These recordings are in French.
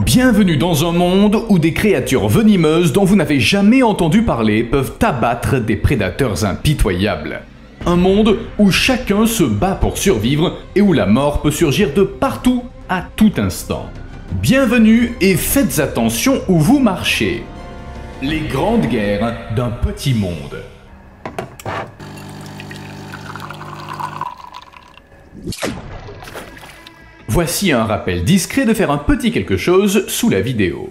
Bienvenue dans un monde où des créatures venimeuses dont vous n'avez jamais entendu parler peuvent abattre des prédateurs impitoyables. Un monde où chacun se bat pour survivre et où la mort peut surgir de partout à tout instant. Bienvenue et faites attention où vous marchez. Les grandes guerres d'un petit monde. Voici un rappel discret de faire un petit quelque chose sous la vidéo.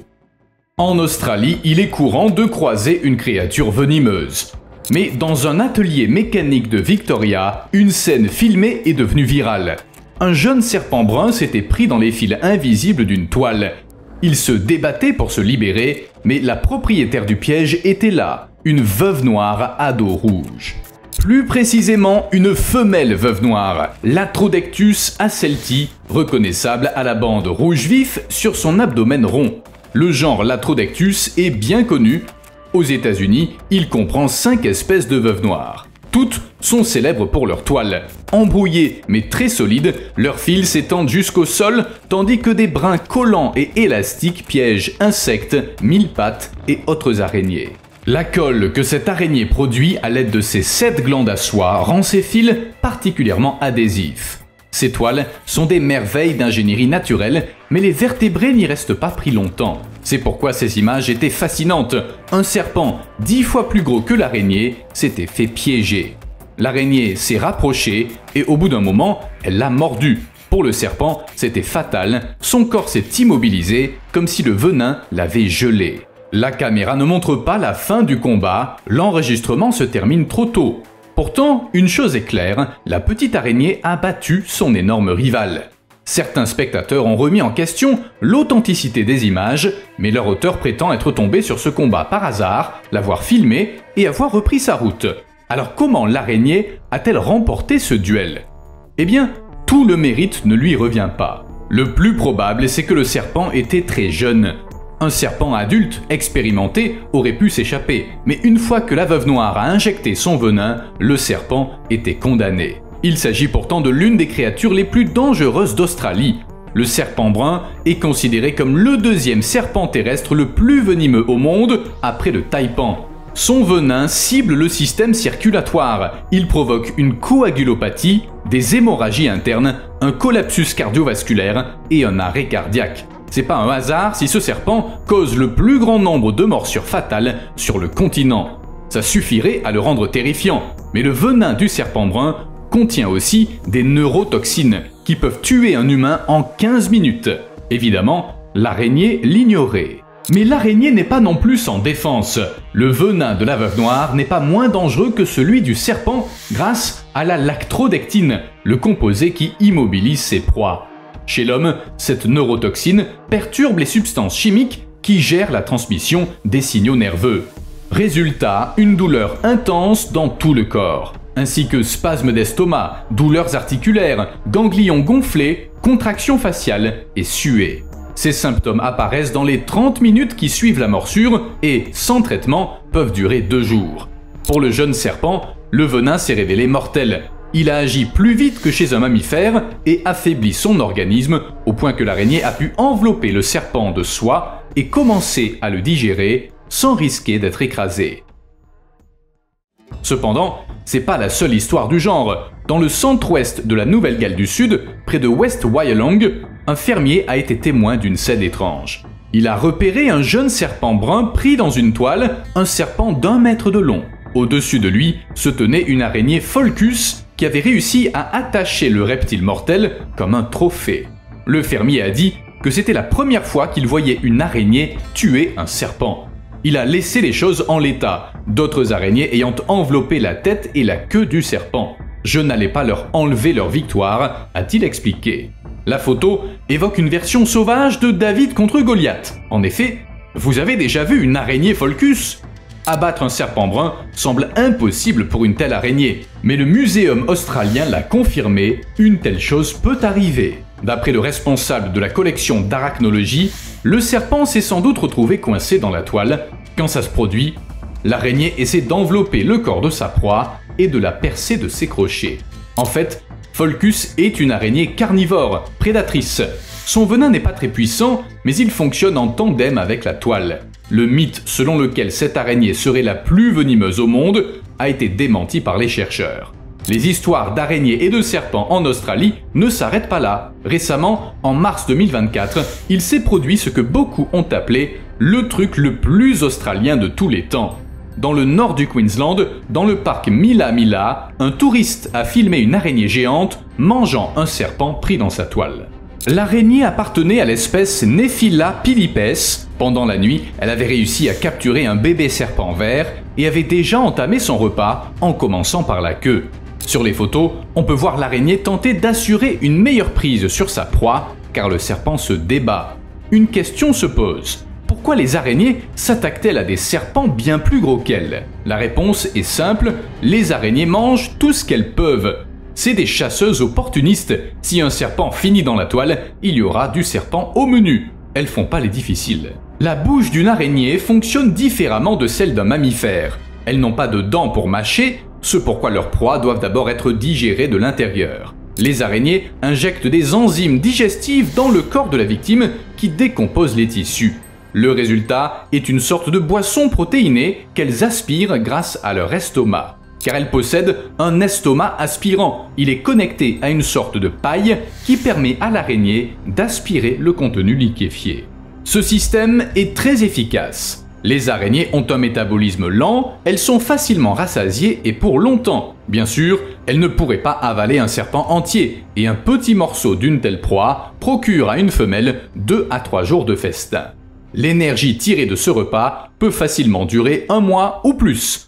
En Australie, il est courant de croiser une créature venimeuse. Mais dans un atelier mécanique de Victoria, une scène filmée est devenue virale. Un jeune serpent brun s'était pris dans les fils invisibles d'une toile. Il se débattait pour se libérer, mais la propriétaire du piège était là, une veuve noire à dos rouge. Plus précisément, une femelle veuve noire, l'Atrodectus acelti, reconnaissable à la bande rouge vif sur son abdomen rond. Le genre l'Atrodectus est bien connu. Aux États-Unis, il comprend 5 espèces de veuves noires. Toutes sont célèbres pour leurs toiles. Embrouillées mais très solides, leurs fils s'étendent jusqu'au sol, tandis que des brins collants et élastiques piègent insectes, mille-pattes et autres araignées. La colle que cette araignée produit à l'aide de ses 7 glandes à soie rend ses fils particulièrement adhésifs. Ces toiles sont des merveilles d'ingénierie naturelle, mais les vertébrés n'y restent pas pris longtemps. C'est pourquoi ces images étaient fascinantes. Un serpent 10 fois plus gros que l'araignée s'était fait piéger. L'araignée s'est rapprochée et au bout d'un moment, elle l'a mordu. Pour le serpent, c'était fatal, son corps s'est immobilisé comme si le venin l'avait gelé. La caméra ne montre pas la fin du combat, l'enregistrement se termine trop tôt. Pourtant, une chose est claire, la petite araignée a battu son énorme rival. Certains spectateurs ont remis en question l'authenticité des images, mais leur auteur prétend être tombé sur ce combat par hasard, l'avoir filmé et avoir repris sa route. Alors comment l'araignée a-t-elle remporté ce duel? Eh bien, tout le mérite ne lui revient pas. Le plus probable, c'est que le serpent était très jeune. Un serpent adulte, expérimenté, aurait pu s'échapper, mais une fois que la veuve noire a injecté son venin, le serpent était condamné. Il s'agit pourtant de l'une des créatures les plus dangereuses d'Australie. Le serpent brun est considéré comme le deuxième serpent terrestre le plus venimeux au monde, après le taipan. Son venin cible le système circulatoire. Il provoque une coagulopathie, des hémorragies internes, un collapsus cardiovasculaire et un arrêt cardiaque. C'est pas un hasard si ce serpent cause le plus grand nombre de morsures fatales sur le continent. Ça suffirait à le rendre terrifiant, mais le venin du serpent brun contient aussi des neurotoxines qui peuvent tuer un humain en 15 minutes. Évidemment, l'araignée l'ignorait. Mais l'araignée n'est pas non plus sans défense. Le venin de la veuve noire n'est pas moins dangereux que celui du serpent grâce à la lactrodectine, le composé qui immobilise ses proies. Chez l'homme, cette neurotoxine perturbe les substances chimiques qui gèrent la transmission des signaux nerveux. Résultat, une douleur intense dans tout le corps, ainsi que spasmes d'estomac, douleurs articulaires, ganglions gonflés, contractions faciales et suées. Ces symptômes apparaissent dans les 30 minutes qui suivent la morsure et, sans traitement, peuvent durer 2 jours. Pour le jeune serpent, le venin s'est révélé mortel. Il a agi plus vite que chez un mammifère et affaibli son organisme au point que l'araignée a pu envelopper le serpent de soie et commencer à le digérer sans risquer d'être écrasé. Cependant, c'est pas la seule histoire du genre. Dans le centre-ouest de la Nouvelle-Galles du Sud, près de West Wyalong, un fermier a été témoin d'une scène étrange. Il a repéré un jeune serpent brun pris dans une toile, un serpent d'1 mètre de long. Au-dessus de lui se tenait une araignée Pholcus qui avait réussi à attacher le reptile mortel comme un trophée. Le fermier a dit que c'était la première fois qu'il voyait une araignée tuer un serpent. Il a laissé les choses en l'état, d'autres araignées ayant enveloppé la tête et la queue du serpent. Je n'allais pas leur enlever leur victoire, a-t-il expliqué. La photo évoque une version sauvage de David contre Goliath. En effet, vous avez déjà vu une araignée Pholcus? Abattre un serpent brun semble impossible pour une telle araignée, mais le muséum australien l'a confirmé, une telle chose peut arriver. D'après le responsable de la collection d'arachnologie, le serpent s'est sans doute retrouvé coincé dans la toile. Quand ça se produit, l'araignée essaie d'envelopper le corps de sa proie et de la percer de ses crochets. En fait, Pholcus est une araignée carnivore, prédatrice. Son venin n'est pas très puissant, mais il fonctionne en tandem avec la toile. Le mythe selon lequel cette araignée serait la plus venimeuse au monde a été démenti par les chercheurs. Les histoires d'araignées et de serpents en Australie ne s'arrêtent pas là. Récemment, en mars 2024, il s'est produit ce que beaucoup ont appelé le truc le plus australien de tous les temps. Dans le nord du Queensland, dans le parc Mila Mila, un touriste a filmé une araignée géante mangeant un serpent pris dans sa toile. L'araignée appartenait à l'espèce Nephila pilipes. Pendant la nuit, elle avait réussi à capturer un bébé serpent vert et avait déjà entamé son repas en commençant par la queue. Sur les photos, on peut voir l'araignée tenter d'assurer une meilleure prise sur sa proie car le serpent se débat. Une question se pose. Pourquoi les araignées s'attaquent-elles à des serpents bien plus gros qu'elles? La réponse est simple, les araignées mangent tout ce qu'elles peuvent. C'est des chasseuses opportunistes. Si un serpent finit dans la toile, il y aura du serpent au menu. Elles font pas les difficiles. La bouche d'une araignée fonctionne différemment de celle d'un mammifère. Elles n'ont pas de dents pour mâcher, ce pourquoi leurs proies doivent d'abord être digérées de l'intérieur. Les araignées injectent des enzymes digestives dans le corps de la victime qui décomposent les tissus. Le résultat est une sorte de boisson protéinée qu'elles aspirent grâce à leur estomac. Car elles possèdent un estomac aspirant. Il est connecté à une sorte de paille qui permet à l'araignée d'aspirer le contenu liquéfié. Ce système est très efficace. Les araignées ont un métabolisme lent, elles sont facilement rassasiées et pour longtemps. Bien sûr, elles ne pourraient pas avaler un serpent entier, et un petit morceau d'une telle proie procure à une femelle 2 à 3 jours de festin. L'énergie tirée de ce repas peut facilement durer 1 mois ou plus.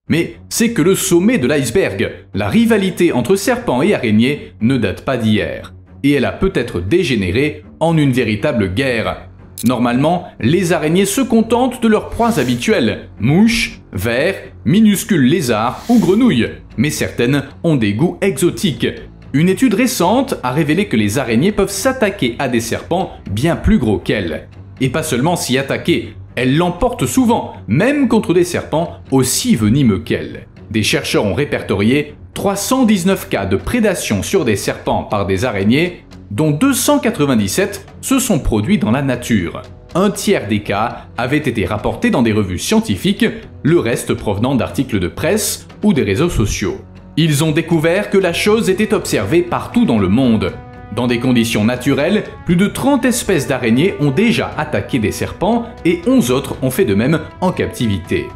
Mais c'est que le sommet de l'iceberg. La rivalité entre serpents et araignées ne date pas d'hier. Et elle a peut-être dégénéré en une véritable guerre. Normalement, les araignées se contentent de leurs proies habituelles, mouches, vers, minuscules lézards ou grenouilles. Mais certaines ont des goûts exotiques. Une étude récente a révélé que les araignées peuvent s'attaquer à des serpents bien plus gros qu'elles. Et pas seulement s'y attaquer, elles l'emportent souvent, même contre des serpents aussi venimeux qu'elles. Des chercheurs ont répertorié 319 cas de prédation sur des serpents par des araignées, dont 297 se sont produits dans la nature. Un tiers des cas avaient été rapportés dans des revues scientifiques, le reste provenant d'articles de presse ou des réseaux sociaux. Ils ont découvert que la chose était observée partout dans le monde. Dans des conditions naturelles, plus de 30 espèces d'araignées ont déjà attaqué des serpents et 11 autres ont fait de même en captivité.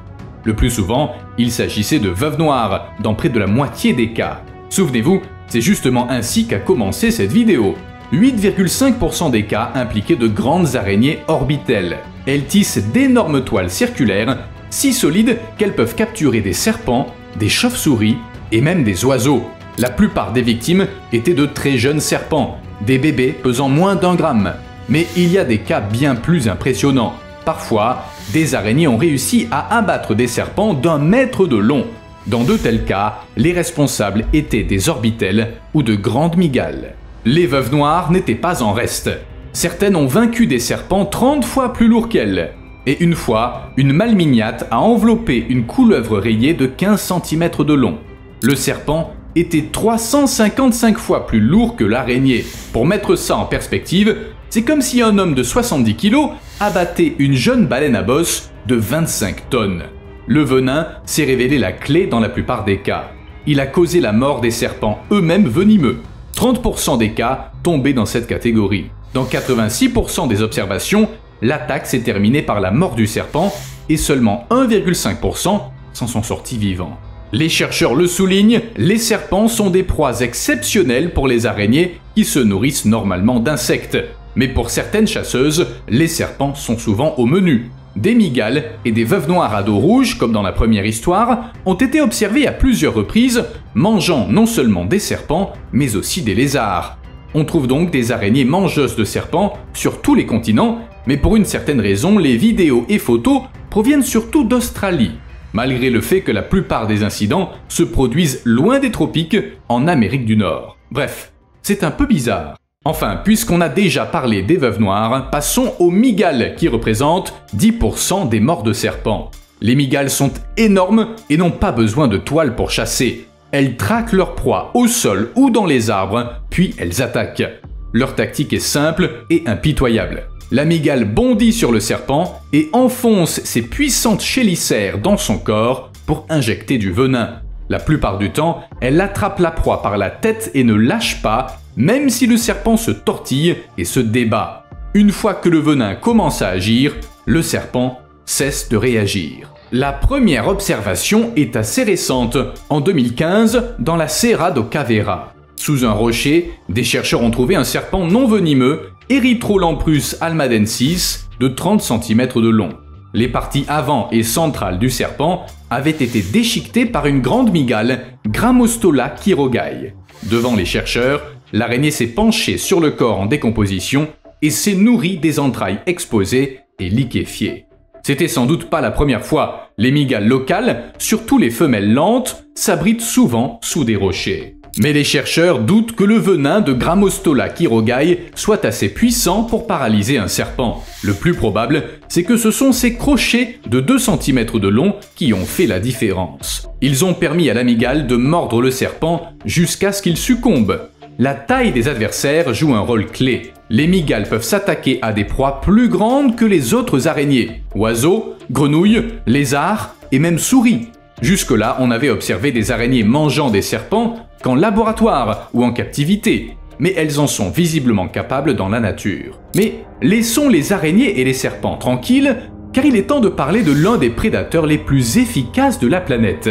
Le plus souvent, il s'agissait de veuves noires, dans près de la moitié des cas. Souvenez-vous, c'est justement ainsi qu'a commencé cette vidéo. 8,5% des cas impliquaient de grandes araignées orbitelles. Elles tissent d'énormes toiles circulaires, si solides qu'elles peuvent capturer des serpents, des chauves-souris et même des oiseaux. La plupart des victimes étaient de très jeunes serpents, des bébés pesant moins d'1 gramme. Mais il y a des cas bien plus impressionnants. Parfois, des araignées ont réussi à abattre des serpents d'1 mètre de long. Dans de tels cas, les responsables étaient des orbitelles ou de grandes mygales. Les veuves noires n'étaient pas en reste. Certaines ont vaincu des serpents 30 fois plus lourds qu'elles. Et une fois, une malmignate a enveloppé une couleuvre rayée de 15 cm de long. Le serpent était 355 fois plus lourd que l'araignée. Pour mettre ça en perspective, c'est comme si un homme de 70 kg abattait une jeune baleine à bosse de 25 tonnes. Le venin s'est révélé la clé dans la plupart des cas. Il a causé la mort des serpents eux-mêmes venimeux. 30% des cas tombaient dans cette catégorie. Dans 86% des observations, l'attaque s'est terminée par la mort du serpent et seulement 1,5% s'en sont sortis vivants. Les chercheurs le soulignent, les serpents sont des proies exceptionnelles pour les araignées qui se nourrissent normalement d'insectes. Mais pour certaines chasseuses, les serpents sont souvent au menu. Des mygales et des veuves noires à dos rouge, comme dans la première histoire, ont été observées à plusieurs reprises, mangeant non seulement des serpents, mais aussi des lézards. On trouve donc des araignées mangeuses de serpents sur tous les continents, mais pour une certaine raison, les vidéos et photos proviennent surtout d'Australie, malgré le fait que la plupart des incidents se produisent loin des tropiques, en Amérique du Nord. Bref, c'est un peu bizarre. Enfin, puisqu'on a déjà parlé des veuves noires, passons aux mygales qui représentent 10% des morts de serpents. Les mygales sont énormes et n'ont pas besoin de toile pour chasser. Elles traquent leur proie au sol ou dans les arbres, puis elles attaquent. Leur tactique est simple et impitoyable. L'amygale bondit sur le serpent et enfonce ses puissantes chélicères dans son corps pour injecter du venin. La plupart du temps, elle attrape la proie par la tête et ne lâche pas, même si le serpent se tortille et se débat. Une fois que le venin commence à agir, le serpent cesse de réagir. La première observation est assez récente, en 2015, dans la Serra do Caveira. Sous un rocher, des chercheurs ont trouvé un serpent non venimeux, Erythrolampus almadensis, de 30 cm de long. Les parties avant et centrales du serpent avaient été déchiquetées par une grande mygale, Grammostola quirogae. Devant les chercheurs, l'araignée s'est penchée sur le corps en décomposition et s'est nourrie des entrailles exposées et liquéfiées. C'était sans doute pas la première fois. Les mygales locales, surtout les femelles lentes, s'abritent souvent sous des rochers. Mais les chercheurs doutent que le venin de Grammostola quirogae soit assez puissant pour paralyser un serpent. Le plus probable, c'est que ce sont ces crochets de 2 cm de long qui ont fait la différence. Ils ont permis à l'amygale de mordre le serpent jusqu'à ce qu'il succombe. La taille des adversaires joue un rôle clé. Les mygales peuvent s'attaquer à des proies plus grandes que les autres araignées, oiseaux, grenouilles, lézards et même souris. Jusque-là, on avait observé des araignées mangeant des serpents qu'en laboratoire ou en captivité, mais elles en sont visiblement capables dans la nature. Mais laissons les araignées et les serpents tranquilles, car il est temps de parler de l'un des prédateurs les plus efficaces de la planète,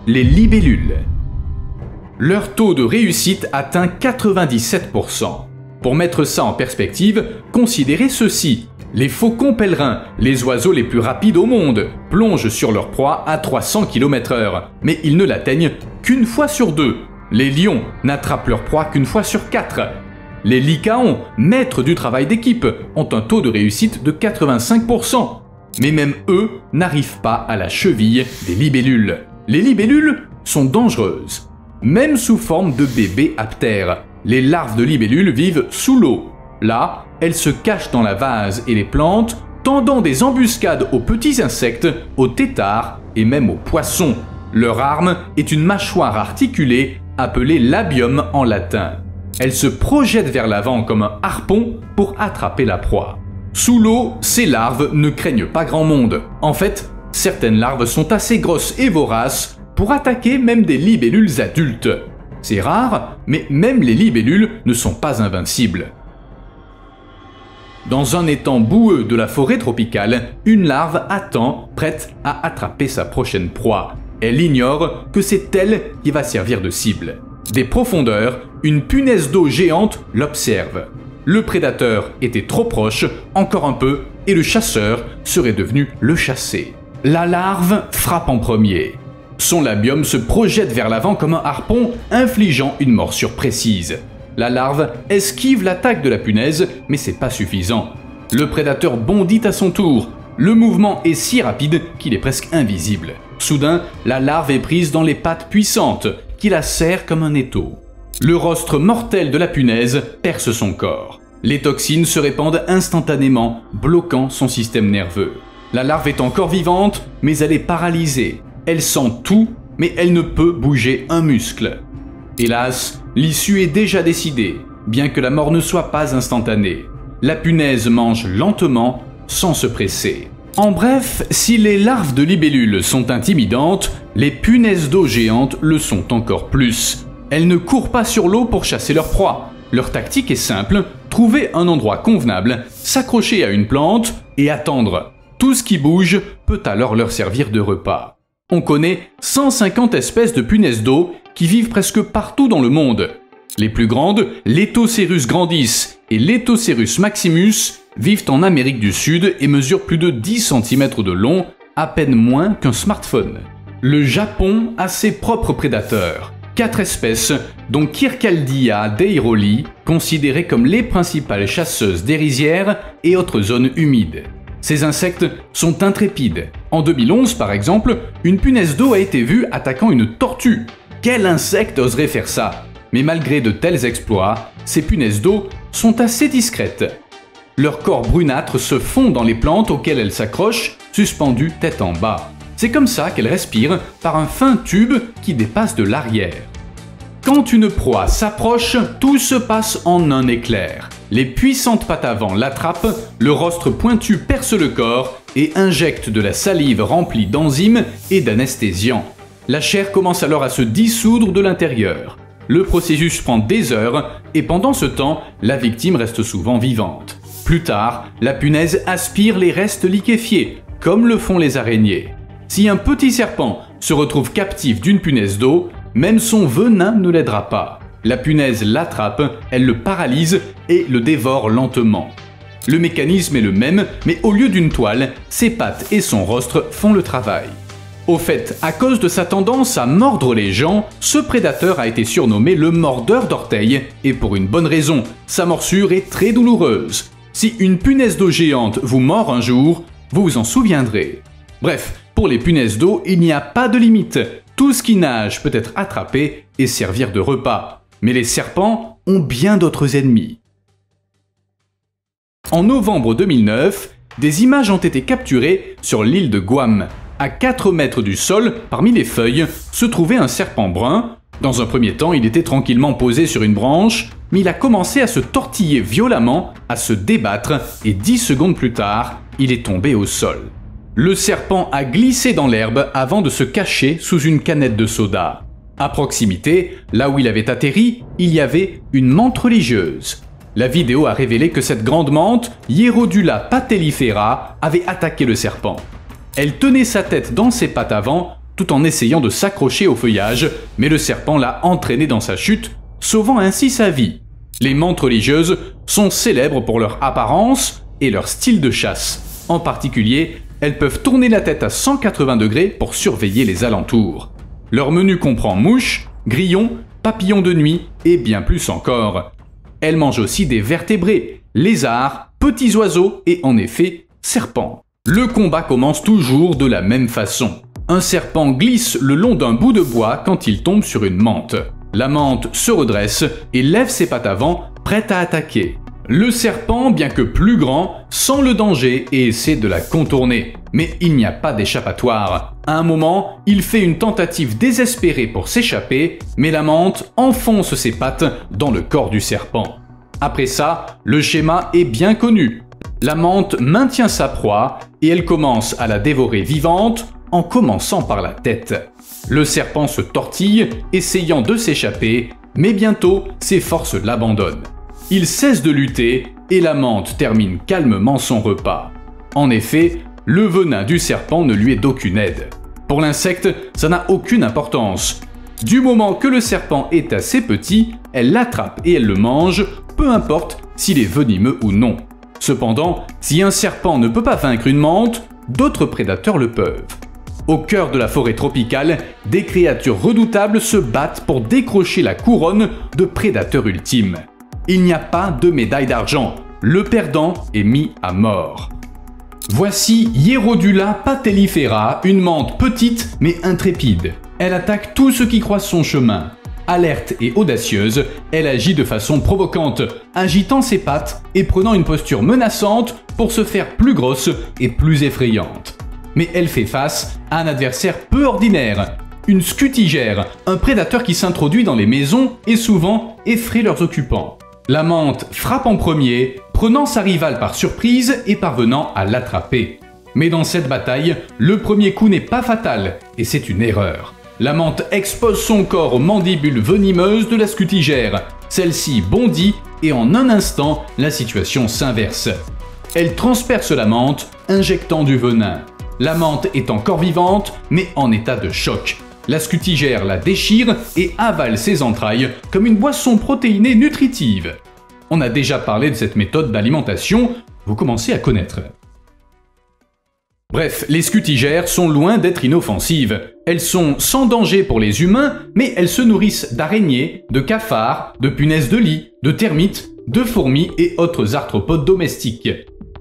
les libellules. Leur taux de réussite atteint 97%. Pour mettre ça en perspective, considérez ceci. Les faucons pèlerins, les oiseaux les plus rapides au monde, plongent sur leur proie à 300 km/h, mais ils ne l'atteignent qu'une fois sur 2. Les lions n'attrapent leur proie qu'une fois sur 4. Les lycaons, maîtres du travail d'équipe, ont un taux de réussite de 85%. Mais même eux n'arrivent pas à la cheville des libellules. Les libellules sont dangereuses. Même sous forme de bébés aptères, les larves de libellules vivent sous l'eau. Là, elles se cachent dans la vase et les plantes, tendant des embuscades aux petits insectes, aux têtards et même aux poissons. Leur arme est une mâchoire articulée appelée labium en latin. Elles se projettent vers l'avant comme un harpon pour attraper la proie. Sous l'eau, ces larves ne craignent pas grand monde. En fait, certaines larves sont assez grosses et voraces pour attaquer même des libellules adultes. C'est rare, mais même les libellules ne sont pas invincibles. Dans un étang boueux de la forêt tropicale, une larve attend, prête à attraper sa prochaine proie. Elle ignore que c'est elle qui va servir de cible. Des profondeurs, une punaise d'eau géante l'observe. Le prédateur était trop proche, encore un peu, et le chasseur serait devenu le chassé. La larve frappe en premier. Son labium se projette vers l'avant comme un harpon, infligeant une morsure précise. La larve esquive l'attaque de la punaise, mais c'est pas suffisant. Le prédateur bondit à son tour. Le mouvement est si rapide qu'il est presque invisible. Soudain, la larve est prise dans les pattes puissantes, qui la serrent comme un étau. Le rostre mortel de la punaise perce son corps. Les toxines se répandent instantanément, bloquant son système nerveux. La larve est encore vivante, mais elle est paralysée. Elle sent tout, mais elle ne peut bouger un muscle. Hélas, l'issue est déjà décidée, bien que la mort ne soit pas instantanée. La punaise mange lentement, sans se presser. En bref, si les larves de libellules sont intimidantes, les punaises d'eau géantes le sont encore plus. Elles ne courent pas sur l'eau pour chasser leur proie. Leur tactique est simple, trouver un endroit convenable, s'accrocher à une plante et attendre. Tout ce qui bouge peut alors leur servir de repas. On connaît 150 espèces de punaises d'eau qui vivent presque partout dans le monde. Les plus grandes, Lethocerus grandis et Lethocerus maximus, vivent en Amérique du Sud et mesurent plus de 10 cm de long, à peine moins qu'un smartphone. Le Japon a ses propres prédateurs. 4 espèces, dont Quircaldia deiroli, considérées comme les principales chasseuses des rizières et autres zones humides. Ces insectes sont intrépides. En 2011, par exemple, une punaise d'eau a été vue attaquant une tortue. Quel insecte oserait faire ça? Mais malgré de tels exploits, ces punaises d'eau sont assez discrètes. Leur corps brunâtre se fond dans les plantes auxquelles elles s'accrochent, suspendues tête en bas. C'est comme ça qu'elles respirent par un fin tube qui dépasse de l'arrière. Quand une proie s'approche, tout se passe en un éclair. Les puissantes pattes avant l'attrapent, le rostre pointu perce le corps et injecte de la salive remplie d'enzymes et d'anesthésiants. La chair commence alors à se dissoudre de l'intérieur. Le processus prend des heures et pendant ce temps, la victime reste souvent vivante. Plus tard, la punaise aspire les restes liquéfiés, comme le font les araignées. Si un petit serpent se retrouve captif d'une punaise d'eau, même son venin ne l'aidera pas. La punaise l'attrape, elle le paralyse et le dévore lentement. Le mécanisme est le même, mais au lieu d'une toile, ses pattes et son rostre font le travail. Au fait, à cause de sa tendance à mordre les gens, ce prédateur a été surnommé le mordeur d'orteils, et pour une bonne raison, sa morsure est très douloureuse. Si une punaise d'eau géante vous mord un jour, vous vous en souviendrez. Bref, pour les punaises d'eau, il n'y a pas de limite. Tout ce qui nage peut être attrapé et servir de repas. Mais les serpents ont bien d'autres ennemis. En novembre 2009, des images ont été capturées sur l'île de Guam. À 4 mètres du sol, parmi les feuilles, se trouvait un serpent brun. Dans un premier temps, il était tranquillement posé sur une branche, mais il a commencé à se tortiller violemment, à se débattre, et 10 secondes plus tard, il est tombé au sol. Le serpent a glissé dans l'herbe avant de se cacher sous une canette de soda. À proximité, là où il avait atterri, il y avait une menthe religieuse. La vidéo a révélé que cette grande menthe, Hierodula patellifera, avait attaqué le serpent. Elle tenait sa tête dans ses pattes avant, tout en essayant de s'accrocher au feuillage, mais le serpent l'a entraîné dans sa chute, sauvant ainsi sa vie. Les menthes religieuses sont célèbres pour leur apparence et leur style de chasse. En particulier, elles peuvent tourner la tête à 180 degrés pour surveiller les alentours. Leur menu comprend mouches, grillons, papillons de nuit et bien plus encore. Elles mangent aussi des vertébrés, lézards, petits oiseaux et en effet, serpents. Le combat commence toujours de la même façon. Un serpent glisse le long d'un bout de bois quand il tombe sur une menthe. La menthe se redresse et lève ses pattes avant, prête à attaquer. Le serpent, bien que plus grand, sent le danger et essaie de la contourner. Mais il n'y a pas d'échappatoire. À un moment, il fait une tentative désespérée pour s'échapper, mais la menthe enfonce ses pattes dans le corps du serpent. Après ça, le schéma est bien connu. La menthe maintient sa proie et elle commence à la dévorer vivante en commençant par la tête. Le serpent se tortille, essayant de s'échapper, mais bientôt ses forces l'abandonnent. Il cesse de lutter et la menthe termine calmement son repas. En effet, le venin du serpent ne lui est d'aucune aide. Pour l'insecte, ça n'a aucune importance. Du moment que le serpent est assez petit, elle l'attrape et elle le mange, peu importe s'il est venimeux ou non. Cependant, si un serpent ne peut pas vaincre une menthe, d'autres prédateurs le peuvent. Au cœur de la forêt tropicale, des créatures redoutables se battent pour décrocher la couronne de prédateur ultime. Il n'y a pas de médaille d'argent, le perdant est mis à mort. Voici Hierodula patellifera, une menthe petite mais intrépide. Elle attaque tout ce qui croise son chemin. Alerte et audacieuse, elle agit de façon provocante, agitant ses pattes et prenant une posture menaçante pour se faire plus grosse et plus effrayante. Mais elle fait face à un adversaire peu ordinaire, une scutigère, un prédateur qui s'introduit dans les maisons et souvent effraie leurs occupants. La menthe frappe en premier, prenant sa rivale par surprise et parvenant à l'attraper. Mais dans cette bataille, le premier coup n'est pas fatal, et c'est une erreur. La menthe expose son corps aux mandibules venimeuses de la scutigère. Celle-ci bondit et en un instant, la situation s'inverse. Elle transperce la menthe, injectant du venin. La menthe est encore vivante, mais en état de choc. La scutigère la déchire et avale ses entrailles comme une boisson protéinée nutritive. On a déjà parlé de cette méthode d'alimentation, vous commencez à connaître. Bref, les scutigères sont loin d'être inoffensives. Elles sont sans danger pour les humains, mais elles se nourrissent d'araignées, de cafards, de punaises de lit, de termites, de fourmis et autres arthropodes domestiques.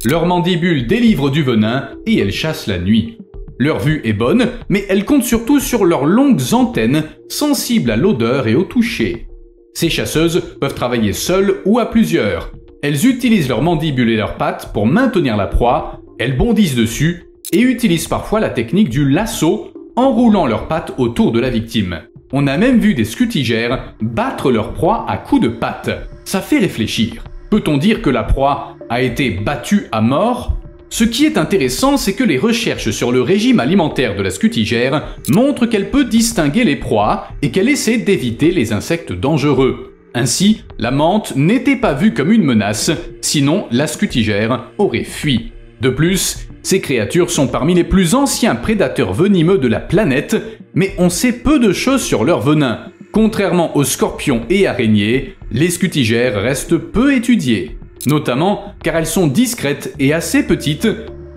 Leurs mandibules délivrent du venin et elles chassent la nuit. Leur vue est bonne, mais elles comptent surtout sur leurs longues antennes, sensibles à l'odeur et au toucher. Ces chasseuses peuvent travailler seules ou à plusieurs. Elles utilisent leurs mandibules et leurs pattes pour maintenir la proie, elles bondissent dessus et utilisent parfois la technique du lasso en roulant leurs pattes autour de la victime. On a même vu des scutigères battre leur proie à coups de pattes. Ça fait réfléchir. Peut-on dire que la proie a été battue à mort ? Ce qui est intéressant, c'est que les recherches sur le régime alimentaire de la scutigère montrent qu'elle peut distinguer les proies et qu'elle essaie d'éviter les insectes dangereux. Ainsi, la mante n'était pas vue comme une menace, sinon la scutigère aurait fui. De plus, ces créatures sont parmi les plus anciens prédateurs venimeux de la planète, mais on sait peu de choses sur leur venin. Contrairement aux scorpions et araignées, les scutigères restent peu étudiées. Notamment car elles sont discrètes et assez petites,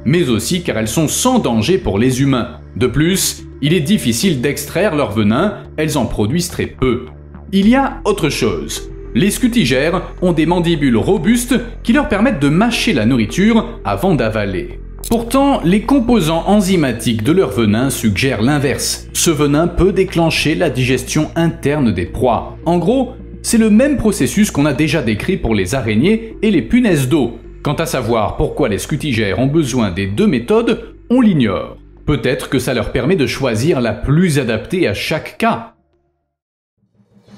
mais aussi car elles sont sans danger pour les humains. De plus, il est difficile d'extraire leur venin, elles en produisent très peu. Il y a autre chose. Les scutigères ont des mandibules robustes qui leur permettent de mâcher la nourriture avant d'avaler. Pourtant, les composants enzymatiques de leur venin suggèrent l'inverse. Ce venin peut déclencher la digestion interne des proies. En gros, c'est le même processus qu'on a déjà décrit pour les araignées et les punaises d'eau. Quant à savoir pourquoi les scutigères ont besoin des deux méthodes, on l'ignore. Peut-être que ça leur permet de choisir la plus adaptée à chaque cas.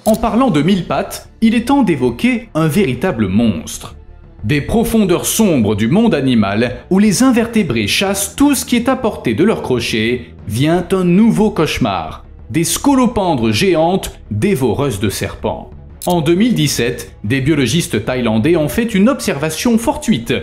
En parlant de mille pattes, il est temps d'évoquer un véritable monstre. Des profondeurs sombres du monde animal, où les invertébrés chassent tout ce qui est à portée de leur crochet, vient un nouveau cauchemar. Des scolopendres géantes dévoreuses de serpents. En 2017, des biologistes thaïlandais ont fait une observation fortuite.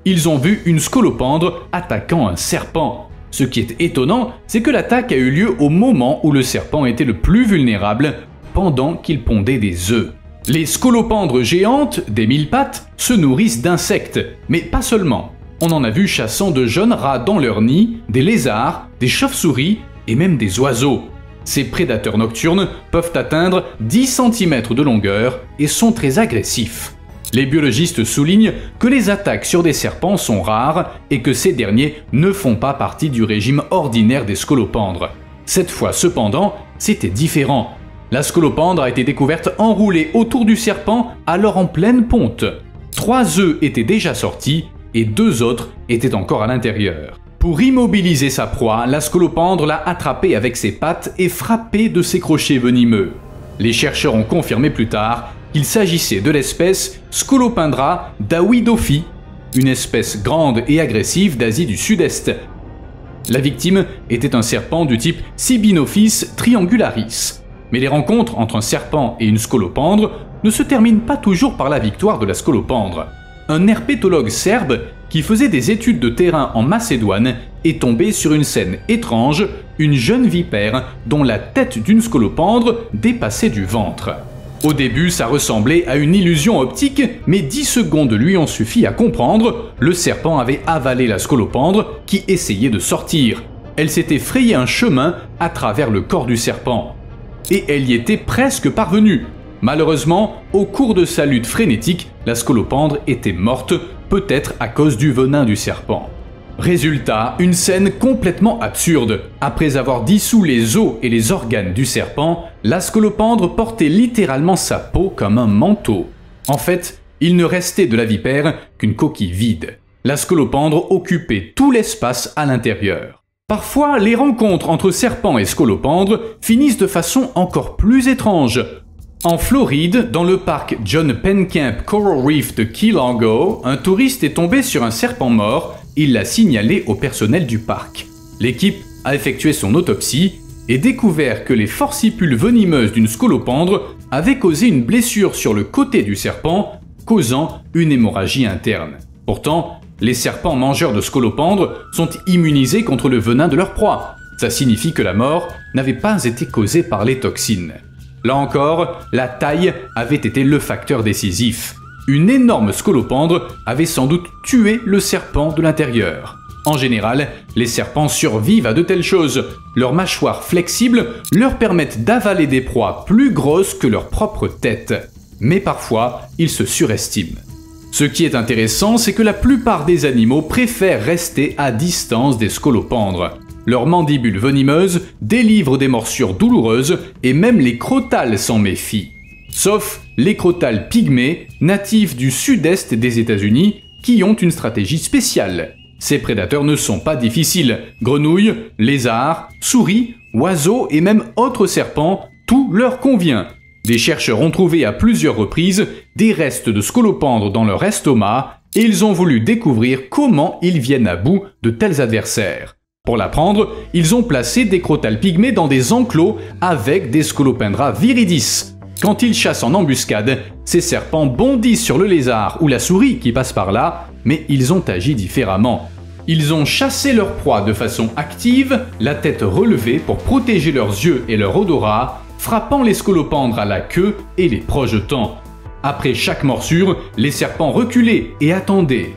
Ils ont vu une scolopendre attaquant un serpent. Ce qui est étonnant, c'est que l'attaque a eu lieu au moment où le serpent était le plus vulnérable, pendant qu'il pondait des œufs. Les scolopendres géantes, des mille pattes, se nourrissent d'insectes, mais pas seulement. On en a vu chassant de jeunes rats dans leur nid, des lézards, des chauves-souris et même des oiseaux. Ces prédateurs nocturnes peuvent atteindre 10 cm de longueur et sont très agressifs. Les biologistes soulignent que les attaques sur des serpents sont rares et que ces derniers ne font pas partie du régime ordinaire des scolopendres. Cette fois cependant, c'était différent. La scolopendre a été découverte enroulée autour du serpent alors en pleine ponte. 3 œufs étaient déjà sortis et 2 autres étaient encore à l'intérieur. Pour immobiliser sa proie, la scolopendre l'a attrapée avec ses pattes et frappée de ses crochets venimeux. Les chercheurs ont confirmé plus tard qu'il s'agissait de l'espèce Scolopendra dawidofi, une espèce grande et agressive d'Asie du Sud-Est. La victime était un serpent du type Cybinophis triangularis. Mais les rencontres entre un serpent et une scolopendre ne se terminent pas toujours par la victoire de la scolopendre. Un herpétologue serbe qui faisait des études de terrain en Macédoine est tombé sur une scène étrange, une jeune vipère dont la tête d'une scolopendre dépassait du ventre. Au début, ça ressemblait à une illusion optique, mais 10 secondes lui ont suffi à comprendre, le serpent avait avalé la scolopendre qui essayait de sortir. Elle s'était frayé un chemin à travers le corps du serpent. Et elle y était presque parvenue. Malheureusement, au cours de sa lutte frénétique, la scolopendre était morte, peut-être à cause du venin du serpent. Résultat, une scène complètement absurde. Après avoir dissous les os et les organes du serpent, la scolopendre portait littéralement sa peau comme un manteau. En fait, il ne restait de la vipère qu'une coquille vide. La scolopendre occupait tout l'espace à l'intérieur. Parfois, les rencontres entre serpents et scolopendres finissent de façon encore plus étrange. En Floride, dans le parc John Penncamp Coral Reef de Key Largo, un touriste est tombé sur un serpent mort, il l'a signalé au personnel du parc. L'équipe a effectué son autopsie et découvert que les forcipules venimeuses d'une scolopendre avaient causé une blessure sur le côté du serpent, causant une hémorragie interne. Pourtant, les serpents mangeurs de scolopendres sont immunisés contre le venin de leur proie. Ça signifie que la mort n'avait pas été causée par les toxines. Là encore, la taille avait été le facteur décisif. Une énorme scolopendre avait sans doute tué le serpent de l'intérieur. En général, les serpents survivent à de telles choses. Leurs mâchoires flexibles leur permettent d'avaler des proies plus grosses que leur propre tête. Mais parfois, ils se surestiment. Ce qui est intéressant, c'est que la plupart des animaux préfèrent rester à distance des scolopendres. Leurs mandibules venimeuses délivrent des morsures douloureuses et même les crotales s'en méfient. Sauf les crotales pygmées, natifs du sud-est des États-Unis, qui ont une stratégie spéciale. Ces prédateurs ne sont pas difficiles. Grenouilles, lézards, souris, oiseaux et même autres serpents Tout leur convient. Des chercheurs ont trouvé à plusieurs reprises des restes de scolopendres dans leur estomac et ils ont voulu découvrir comment ils viennent à bout de tels adversaires. Pour l'apprendre, ils ont placé des crotales pygmées dans des enclos avec des Scolopendra viridis. Quand ils chassent en embuscade, ces serpents bondissent sur le lézard ou la souris qui passe par là, mais ils ont agi différemment. Ils ont chassé leur proie de façon active, la tête relevée pour protéger leurs yeux et leur odorat, frappant les scolopendres à la queue et les projetant. Après chaque morsure, les serpents reculaient et attendaient.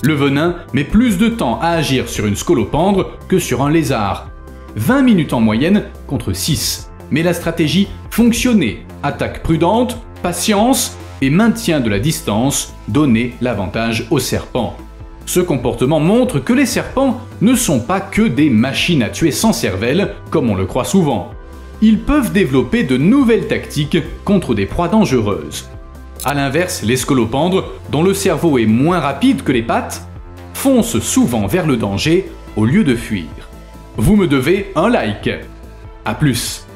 Le venin met plus de temps à agir sur une scolopendre que sur un lézard. 20 minutes en moyenne contre 6. Mais la stratégie fonctionnait. Attaque prudente, patience et maintien de la distance donnaient l'avantage aux serpents. Ce comportement montre que les serpents ne sont pas que des machines à tuer sans cervelle, comme on le croit souvent. Ils peuvent développer de nouvelles tactiques contre des proies dangereuses. A l'inverse, les scolopendres, dont le cerveau est moins rapide que les pattes, foncent souvent vers le danger au lieu de fuir. Vous me devez un like. À plus.